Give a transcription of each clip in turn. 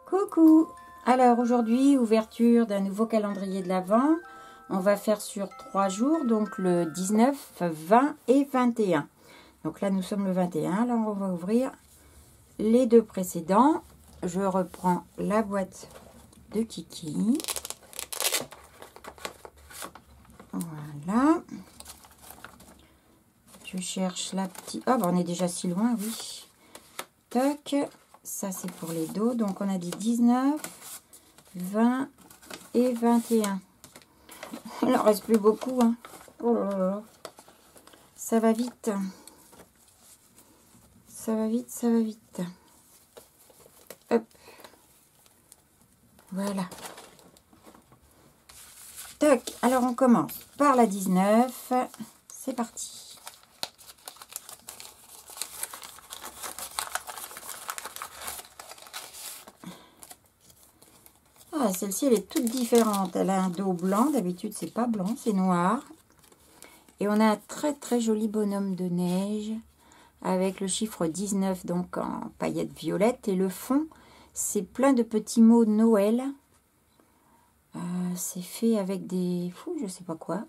Coucou! Alors aujourd'hui, ouverture d'un nouveau calendrier de l'Avent. On va faire sur 3 jours, donc le 19, 20 et 21. Donc là, nous sommes le 21. Alors on va ouvrir les deux précédents. Je reprends la boîte de Kiki. Voilà. Je cherche la petite... Ah, bah on est déjà si loin, oui. Toc. Ça, c'est pour les dos. Donc, on a dit 19, 20 et 21. Il n'en reste plus beaucoup. Hein. Oh là là. Ça va vite. Ça va vite, ça va vite. Hop. Voilà. Toc. Alors, on commence par la 19. C'est parti. Ah, celle-ci, elle est toute différente. Elle a un dos blanc. D'habitude, c'est pas blanc, c'est noir. Et on a un très, très joli bonhomme de neige avec le chiffre 19, donc en paillettes violettes. Et le fond, c'est plein de petits mots de Noël. C'est fait avec des... je sais pas quoi.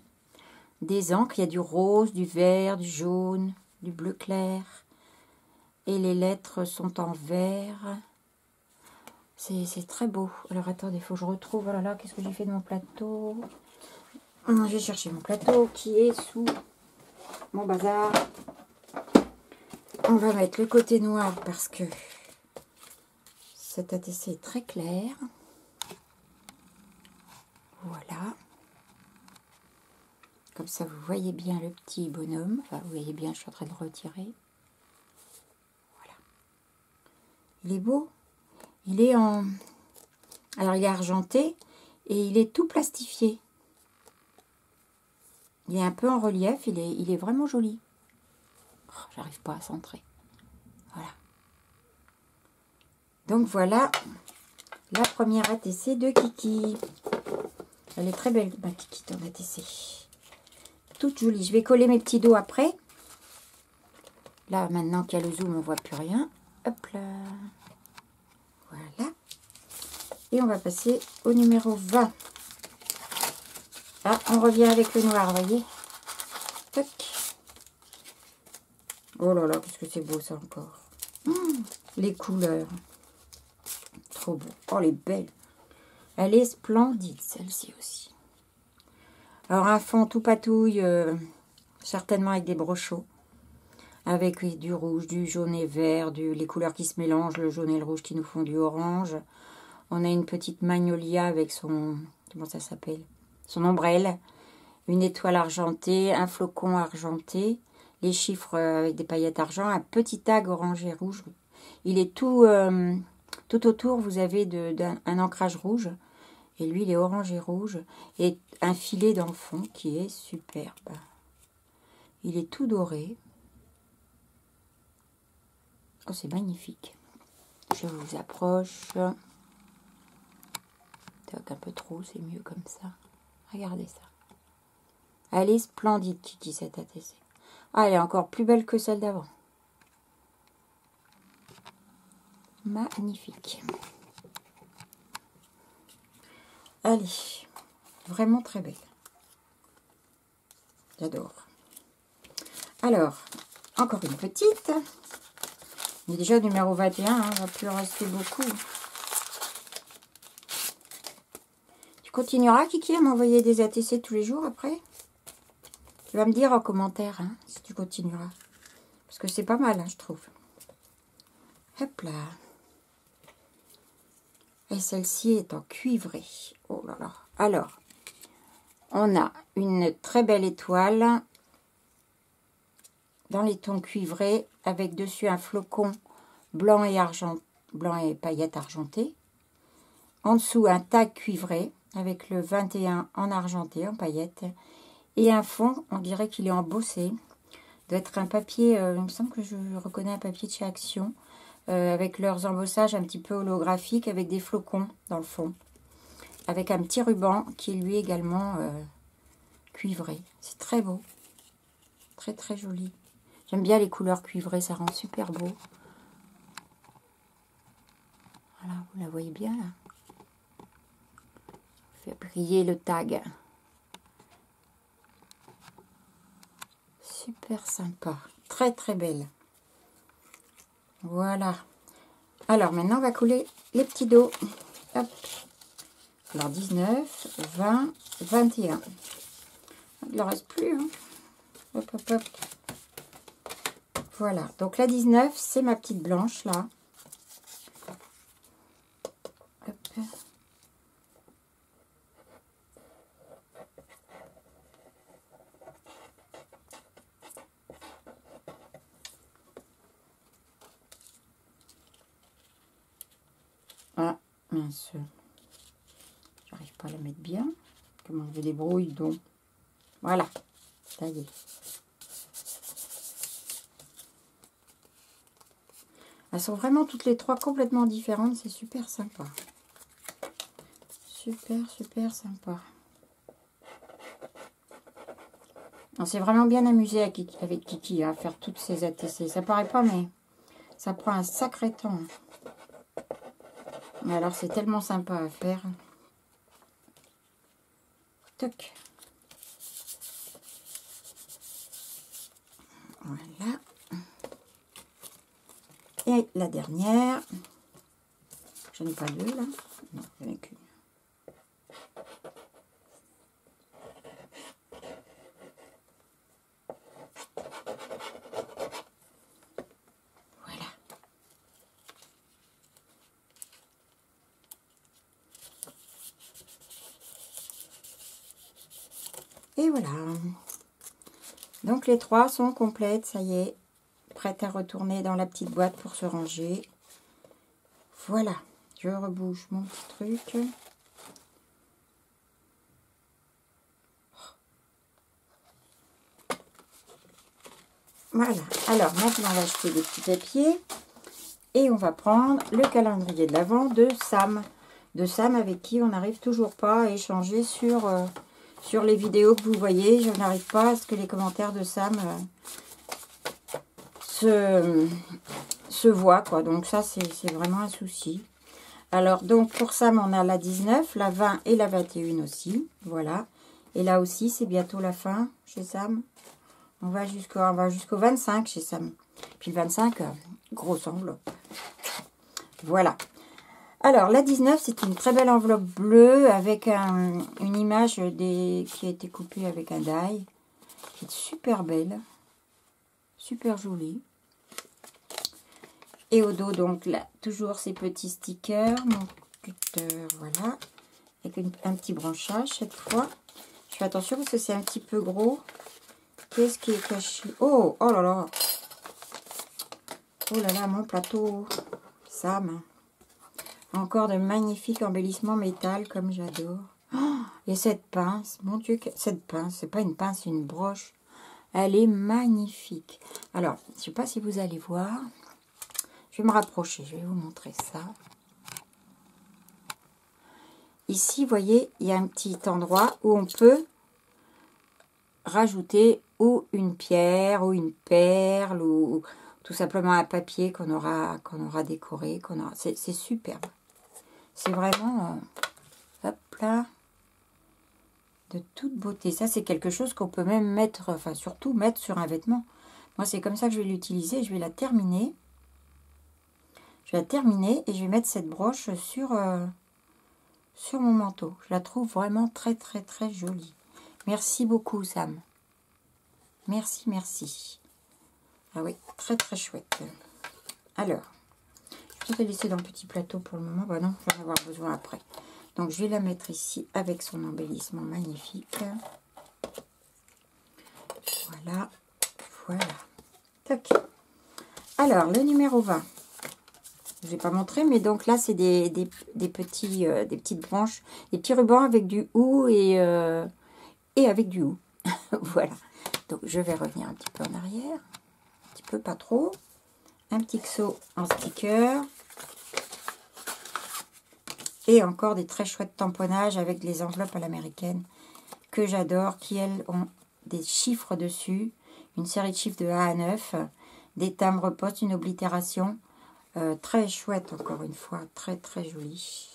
Des encres. Il y a du rose, du vert, du jaune, du bleu clair. Et les lettres sont en vert. C'est très beau. Alors, attendez, il faut que je retrouve. Oh là là, qu'est-ce que j'ai fait de mon plateau? J'ai cherché mon plateau qui est sous mon bazar. On va mettre le côté noir parce que cet ATC est très clair. Voilà. Comme ça, vous voyez bien le petit bonhomme. Enfin, vous voyez bien, je suis en train de retirer. Voilà. Il est beau. Il est en... Alors, il est argenté et il est tout plastifié. Il est un peu en relief. Il est vraiment joli. Oh, j'arrive pas à centrer. Voilà. Donc, voilà la première ATC de Kiki. Elle est très belle, ma Kiki, ton ATC. Toute jolie. Je vais coller mes petits dos après. Là, maintenant qu'il y a le zoom, on ne voit plus rien. Hop là. Voilà. Et on va passer au numéro 20. Ah, on revient avec le noir, vous voyez. Toc. Oh là là, qu'est-ce que c'est beau ça encore. Les couleurs. Trop beau. Oh, elle est belle. Elle est splendide, celle-ci aussi. Alors, un fond tout patouille, certainement avec des brochaux. Avec du rouge, du jaune et vert, les couleurs qui se mélangent, le jaune et le rouge qui nous font du orange. On a une petite magnolia avec son... Comment ça s'appelle? Son ombrelle. Une étoile argentée, un flocon argenté. Les chiffres avec des paillettes argent. Un petit tag orange et rouge. Il est tout autour, vous avez un ancrage rouge. Et lui, il est orange et rouge. Et un filet dans le fond qui est superbe. Il est tout doré. Oh, c'est magnifique. Je vous approche. Un peu trop, c'est mieux comme ça. Regardez ça. Elle est splendide, Kiki, cette ATC. Ah, elle est encore plus belle que celle d'avant. Magnifique. Allez, vraiment très belle. J'adore. Alors, encore une petite. On est déjà au numéro 21, hein, il ne va plus en rester beaucoup. Tu continueras, Kiki, à m'envoyer des ATC tous les jours après? Tu vas me dire en commentaire hein, si tu continueras. Parce que c'est pas mal, hein, je trouve. Hop là. Et celle-ci est en cuivré. Oh là là. Alors, on a une très belle étoile dans les tons cuivrés avec dessus un flocon blanc et paillettes argentées. En dessous, un tag cuivré avec le 21 en argenté, en paillettes. Et un fond, on dirait qu'il est embossé. Doit être un papier, il me semble que je reconnais un papier de chez Action. Avec leurs embossages un petit peu holographiques avec des flocons dans le fond. Avec un petit ruban qui est lui également cuivré. C'est très beau. Très très joli. J'aime bien les couleurs cuivrées, ça rend super beau. Voilà, vous la voyez bien là. Fait briller le tag. Super sympa. Très très belle. Voilà. Alors maintenant on va couler les petits dos. Hop. Alors 19, 20, 21. Il ne reste plus. Hein. Hop, hop, hop. Voilà. Donc la 19, c'est ma petite blanche là. Hop. Ah, mince. J'arrive pas à la mettre bien. Comment je débrouille donc. Voilà. Ça y est. Elles sont vraiment toutes les trois complètement différentes. C'est super sympa. Super, super sympa. On s'est vraiment bien amusé avec Kiki à faire toutes ces ATC. Ça paraît pas, mais ça prend un sacré temps. Mais alors, c'est tellement sympa à faire. Toc. Voilà. Et la dernière. J'en ai pas deux, là. Non, j'en ai qu'une. Voilà. Et voilà. Donc, les trois sont complètes. Ça y est. Prête à retourner dans la petite boîte pour se ranger. Voilà. Je rebouche mon petit truc. Voilà. Alors, maintenant, on va acheter des petits papiers. Et on va prendre le calendrier de l'Avent de Sam. De Sam avec qui on n'arrive toujours pas à échanger sur les vidéos que vous voyez. Je n'arrive pas à ce que les commentaires de Sam se voient, quoi. Donc ça, c'est vraiment un souci. Alors, donc, pour Sam, on a la 19, la 20 et la 21 aussi. Voilà. Et là aussi, c'est bientôt la fin chez Sam. On va jusqu'au 25 chez Sam. Puis le 25, grosse enveloppe. Voilà. Alors, la 19, c'est une très belle enveloppe bleue avec une image qui a été coupée avec un die. Qui est super belle. Super jolie. Et au dos, donc, là, toujours ces petits stickers. Mon cutter, voilà. Avec un petit branchage cette fois. Je fais attention parce que c'est un petit peu gros. Qu'est-ce qui est caché? Oh, oh là là. Oh là là, mon plateau. Sam. Encore de magnifiques embellissements métal, comme j'adore. Oh, et cette pince, mon Dieu, cette pince, c'est pas une pince, c'est une broche. Elle est magnifique. Alors, je ne sais pas si vous allez voir. Je vais me rapprocher, je vais vous montrer ça. Ici, vous voyez, il y a un petit endroit où on peut rajouter ou une pierre, ou une perle, ou tout simplement un papier qu'on aura décoré. C'est superbe. C'est vraiment, hop là, de toute beauté. Ça, c'est quelque chose qu'on peut même mettre, enfin surtout mettre sur un vêtement. Moi, c'est comme ça que je vais l'utiliser. Je vais la terminer. Je vais la terminer et je vais mettre cette broche sur mon manteau. Je la trouve vraiment très, très, très jolie. Merci beaucoup, Sam. Merci, merci. Ah oui, très, très chouette. Alors, je vais la laisser dans le petit plateau pour le moment. Bah non, je vais en avoir besoin après. Donc, je vais la mettre ici avec son embellissement magnifique. Voilà, voilà. Tac. Alors, le numéro 20. Je ne vais pas montrer, mais donc là, c'est des petites branches, des petits rubans avec du hou et avec du hou. Voilà. Donc, je vais revenir un petit peu en arrière. Un petit peu, pas trop. Un petit XO en sticker. Et encore des très chouettes tamponnages avec les enveloppes à l'américaine que j'adore, qui, elles, ont des chiffres dessus. Une série de chiffres de 1 à 9. Des timbres poste, une oblitération. Très chouette, encore une fois. Très, très joli.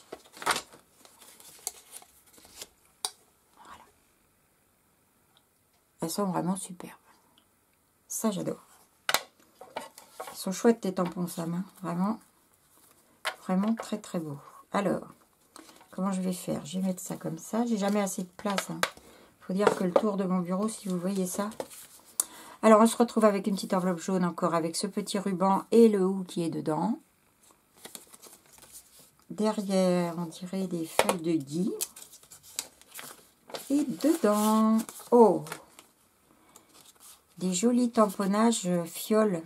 Voilà. Elles sont vraiment superbes. Ça, j'adore. Ils sont chouettes, les tampons Sam. Hein. Vraiment, vraiment très, très beau. Alors, comment je vais faire? Je vais mettre ça comme ça. J'ai jamais assez de place. Hein. Faut dire que le tour de mon bureau, si vous voyez ça. Alors, on se retrouve avec une petite enveloppe jaune encore avec ce petit ruban et le hou qui est dedans. Derrière, on dirait des feuilles de gui. Et dedans, oh, des jolis tamponnages fioles.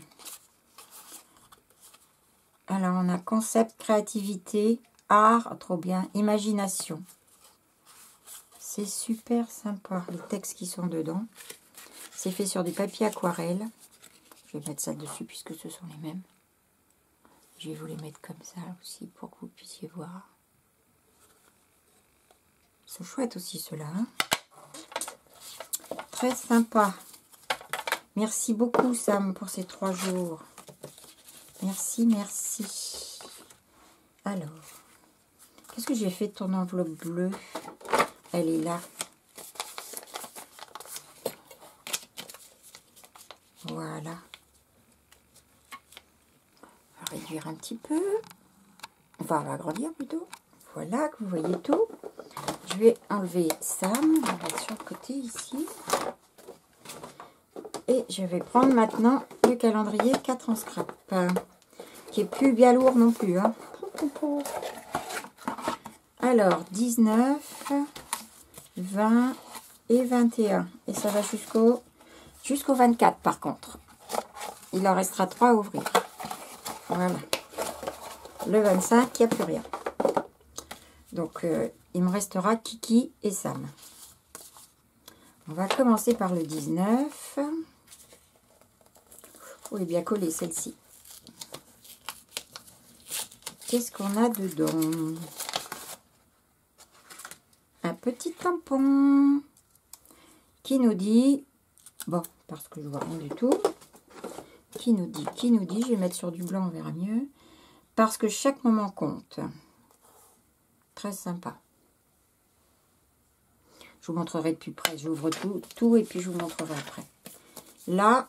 Alors, on a concept, créativité, art, trop bien, imagination. C'est super sympa, les textes qui sont dedans. C'est fait sur du papier aquarelle. Je vais mettre ça dessus puisque ce sont les mêmes. Je vais vous les mettre comme ça aussi pour que vous puissiez voir. Ils sont chouettes aussi ceux-là. Hein. Très sympa. Merci beaucoup Sam pour ces 3 jours. Merci, merci. Alors, qu'est-ce que j'ai fait de ton enveloppe bleue? Elle est là. Voilà. On va réduire un petit peu. Enfin, on va agrandir plutôt. Voilà, que vous voyez tout. Je vais enlever ça. On va mettre sur le côté ici. Et je vais prendre maintenant le calendrier 4 en scrap. Qui est plus bien lourd non plus. Hein. Alors, 19, 20 et 21. Et ça va jusqu'au 24 par contre. Il en restera 3 à ouvrir. Voilà. Le 25, il n'y a plus rien. Donc, il me restera Kiki et Sam. On va commencer par le 19. Oh, elle est bien collée celle-ci. Qu'est-ce qu'on a dedans? Un petit tampon qui nous dit, bon, parce que je vois rien du tout, qui nous dit, je vais mettre sur du blanc, on verra mieux, parce que chaque moment compte. Très sympa. Je vous montrerai de plus près, j'ouvre tout et puis je vous montrerai après. Là,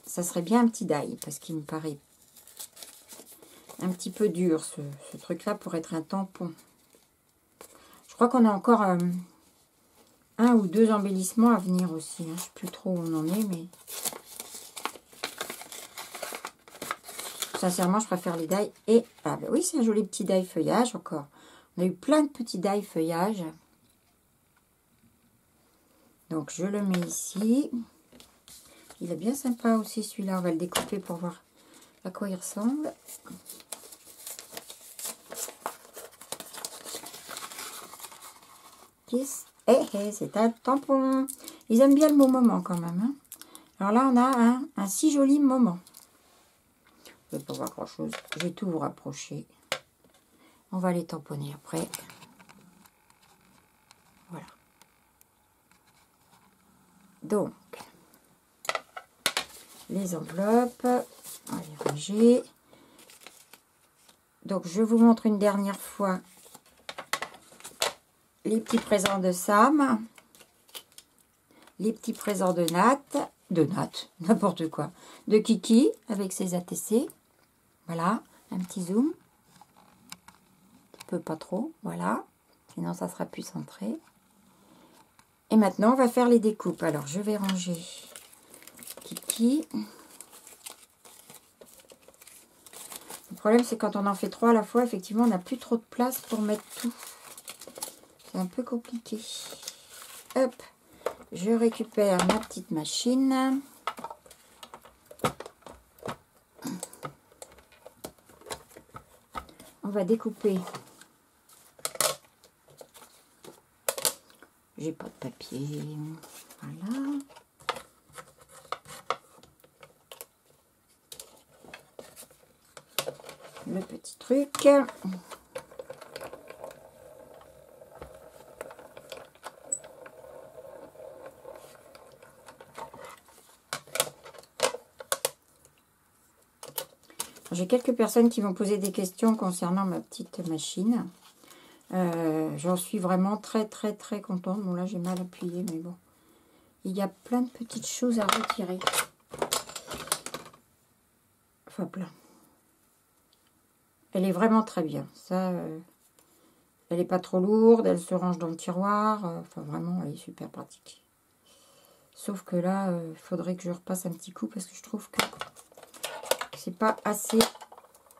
ça serait bien un petit die, parce qu'il me paraît un petit peu dur ce truc-là pour être un tampon. Je crois qu'on a encore 1 ou 2 embellissements à venir aussi. Hein. Je ne sais plus trop où on en est, mais sincèrement, je préfère les die. Et ah ben oui, c'est un joli petit die feuillage encore. On a eu plein de petits die feuillage. Donc, je le mets ici. Il est bien sympa aussi celui-là. On va le découper pour voir à quoi il ressemble. C'est un tampon. Ils aiment bien le mot moment quand même. Hein. Alors là, on a un si joli moment. Je ne vais pas voir grand chose. Je vais tout vous rapprocher. On va les tamponner après. Voilà. Donc, les enveloppes. On va les ranger. Donc, je vous montre une dernière fois les petits présents de Sam, les petits présents de Nat, n'importe quoi, de Kiki avec ses ATC, voilà, un petit zoom, un peu pas trop, voilà, sinon ça sera plus centré. Et maintenant on va faire les découpes. Alors je vais ranger Kiki. Le problème c'est quand on en fait 3 à la fois, effectivement on n'a plus trop de place pour mettre tout. C'est un peu compliqué. Hop, je récupère ma petite machine. On va découper. J'ai pas de papier. Voilà. Le petit truc. J'ai quelques personnes qui m'ont posé des questions concernant ma petite machine. J'en suis vraiment très contente. Bon, là, j'ai mal appuyé, mais bon. Il y a plein de petites choses à retirer. Enfin, plein. Elle est vraiment très bien. Ça, elle n'est pas trop lourde. Elle se range dans le tiroir. Enfin, vraiment, elle est super pratique. Sauf que là, il faudrait que je repasse un petit coup parce que je trouve que c'est pas assez.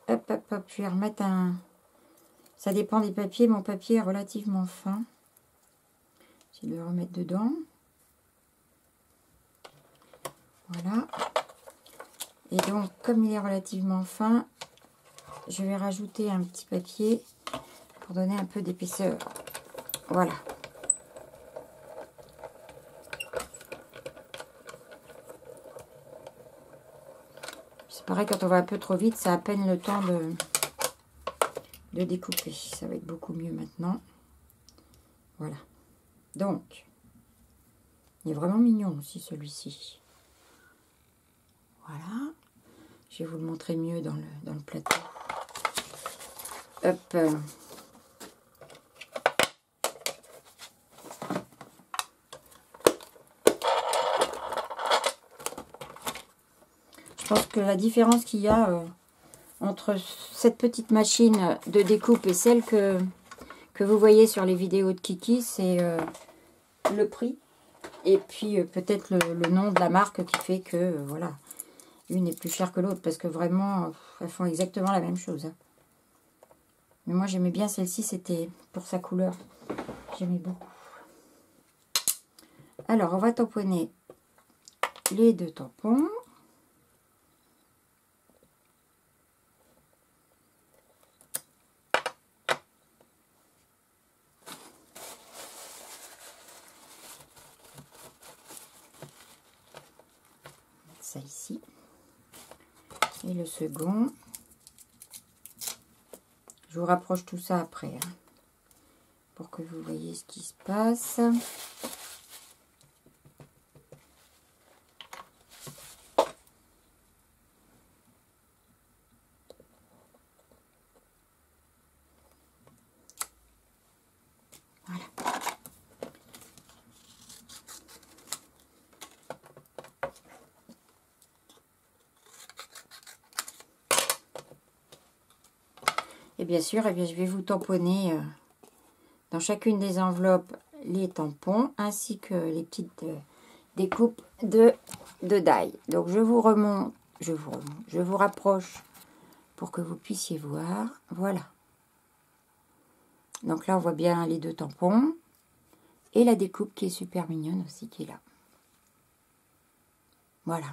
Hop, hop, hop. Je vais remettre un... Ça dépend des papiers. Mon papier est relativement fin. Je vais le remettre dedans. Voilà. Et donc, comme il est relativement fin, je vais rajouter un petit papier pour donner un peu d'épaisseur. Voilà. C'est pareil, quand on va un peu trop vite, ça a à peine le temps de découper. Ça va être beaucoup mieux maintenant. Voilà. Donc, il est vraiment mignon aussi celui-ci. Voilà. Je vais vous le montrer mieux dans le plateau. Hop. Je pense que la différence qu'il y a entre cette petite machine de découpe et celle que vous voyez sur les vidéos de Kiki, c'est le prix. Et puis peut-être le nom de la marque qui fait que, voilà, une est plus chère que l'autre. Parce que vraiment, elles font exactement la même chose. Hein. Mais moi, j'aimais bien celle-ci, c'était pour sa couleur. J'aimais beaucoup. Alors, on va tamponner les deux tampons. Ça ici. Et le second. Je vous rapproche tout ça après. Hein, pour que vous voyez ce qui se passe. Voilà. Et bien sûr, je vais vous tamponner dans chacune des enveloppes les tampons ainsi que les petites découpes de die. Donc je vous rapproche pour que vous puissiez voir. Voilà. Donc là, on voit bien les deux tampons et la découpe qui est super mignonne aussi qui est là. Voilà.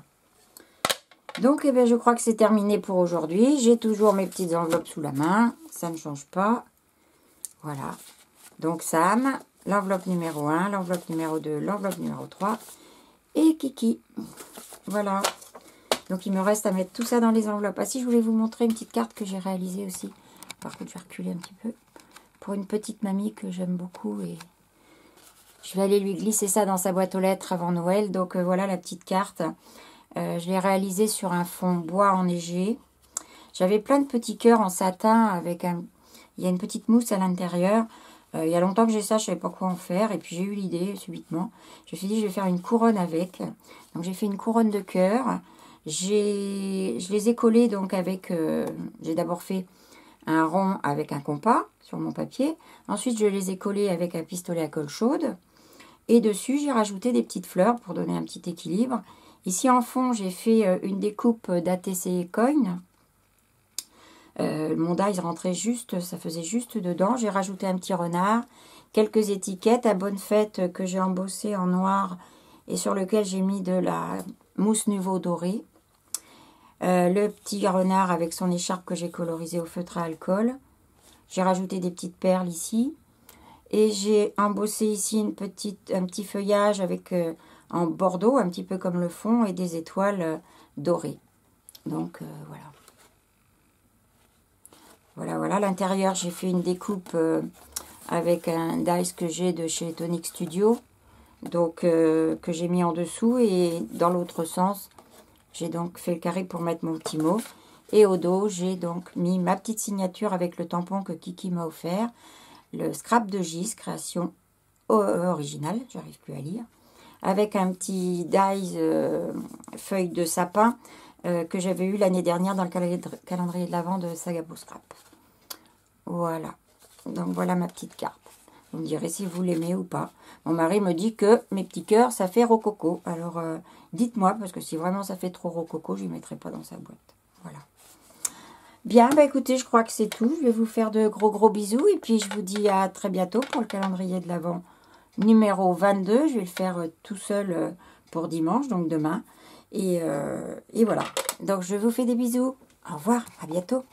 Donc, eh bien, je crois que c'est terminé pour aujourd'hui. J'ai toujours mes petites enveloppes sous la main. Ça ne change pas. Voilà. Donc, Sam, l'enveloppe numéro 1, l'enveloppe numéro 2, l'enveloppe numéro 3 et Kiki. Voilà. Donc, il me reste à mettre tout ça dans les enveloppes. Ah si, je voulais vous montrer une petite carte que j'ai réalisée aussi. Par contre, je vais reculer un petit peu. Pour une petite mamie que j'aime beaucoup. Et je vais aller lui glisser ça dans sa boîte aux lettres avant Noël. Donc, voilà la petite carte. Je l'ai réalisé sur un fond bois enneigé. J'avais plein de petits cœurs en satin avec il y a une petite mousse à l'intérieur. Il y a longtemps que j'ai ça, je ne savais pas quoi en faire. Et puis j'ai eu l'idée subitement. Je me suis dit, je vais faire une couronne avec. Donc j'ai fait une couronne de cœur. Je les ai collés donc avec... j'ai d'abord fait un rond avec un compas sur mon papier. Ensuite, je les ai collés avec un pistolet à colle chaude. Et dessus, j'ai rajouté des petites fleurs pour donner un petit équilibre. Ici en fond, j'ai fait une découpe d'ATC Coin. Mon die rentrait juste, ça faisait juste dedans. J'ai rajouté un petit renard, quelques étiquettes à bonne fête que j'ai embossé en noir et sur lequel j'ai mis de la mousse Nuvo dorée. Le petit renard avec son écharpe que j'ai colorisé au feutre à alcool. J'ai rajouté des petites perles ici. Et j'ai embossé ici un petit feuillage avec... en bordeaux, un petit peu comme le fond, et des étoiles dorées. Donc, voilà. Voilà. L'intérieur, j'ai fait une découpe avec un dice que j'ai de chez Tonic Studio. Donc, que j'ai mis en dessous. Et dans l'autre sens, j'ai donc fait le carré pour mettre mon petit mot. Et au dos, j'ai donc mis ma petite signature avec le tampon que Kiki m'a offert. Le scrap de Gis, création originale, j'arrive plus à lire. Avec un petit dies feuille de sapin que j'avais eu l'année dernière dans le calendrier de l'Avent de Sagabo Scrap. Voilà. Donc voilà ma petite carte. Vous me direz si vous l'aimez ou pas. Mon mari me dit que mes petits cœurs, ça fait rococo. Alors dites-moi, parce que si vraiment ça fait trop rococo, je ne mettrai pas dans sa boîte. Voilà. Bien, bah écoutez, je crois que c'est tout. Je vais vous faire de gros bisous. Et puis je vous dis à très bientôt pour le calendrier de l'Avent numéro 22. Je vais le faire tout seul pour dimanche, donc demain. Et voilà. Donc je vous fais des bisous. Au revoir, à bientôt.